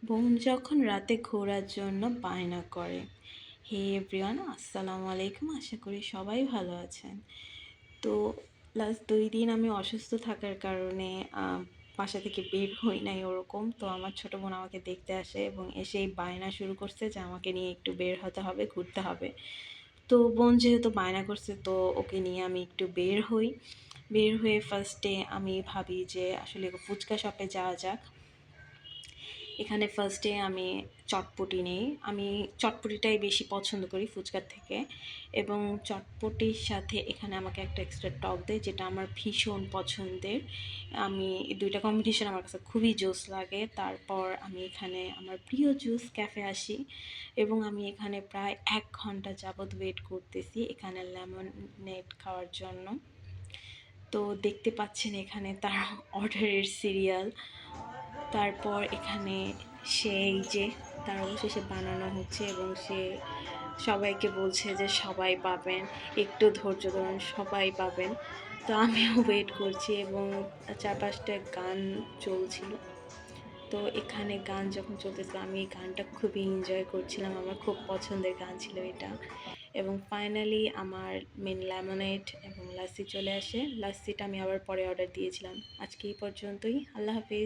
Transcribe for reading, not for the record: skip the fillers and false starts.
বোন যখন রাতে ঘোরার জন্য বায়না করে। হে এভরিওয়ান, আসসালামু আলাইকুম। আশা করি সবাই ভালো আছেন। তো লাস্ট 2 দিন আমি অসুস্থ থাকার কারণে বাসা থেকে বের হই নাই ওরকম। তো আমার ছোট বোন আমাকে দেখতে আসে এবং এসেই বায়না শুরু করছে যে আমাকে নিয়ে একটু বের হতে হবে, ঘুরতে হবে। তো বোন যেহেতু বায়না করছে, তো ওকে নিয়ে আমি একটু বের হই। বের হয়ে ফার্স্টে আমি ভাবি যে আসলে ফুচকা শপে যাওয়া যাক। এখানে ফার্স্টে আমি চটপটি নেই। আমি চটপটিটাই বেশি পছন্দ করি ফুচকার থেকে, এবং চটপটির সাথে এখানে আমাকে একটা এক্সট্রা টক দেয়, যেটা আমার ভীষণ পছন্দের। আমি এই ২টা কম্বিনেশন আমার কাছে খুবই জোস লাগে। তারপর আমি এখানে আমার প্রিয় জুস ক্যাফে আসি এবং আমি এখানে প্রায় ১ ঘন্টা যাবৎ ওয়েট করতেছি এখানে লেমনেড খাওয়ার জন্য। তো দেখতে পাচ্ছেন এখানে তার অর্ডারের সিরিয়াল। তারপর এখানে সেই যে তার অবশেষে বানানো হচ্ছে এবং সে সবাইকে বলছে যে সবাই পাবেন, একটু ধৈর্য ধরুন, সবাই পাবেন। তো আমিও ওয়েট করছি এবং ৪-৫টা গান চলছিল। তো এখানে গান যখন চলতেছিল আমি এই গানটা খুবই এনজয় করছিলাম। আমার খুব পছন্দের গান ছিল এটা। এবং ফাইনালি আমার মেন লেমনেড এবং লাসি চলে আসে। লাসিটা আমি আবার পরে অর্ডার দিয়েছিলাম। আজকে এই পর্যন্তই। আল্লাহ হাফেজ।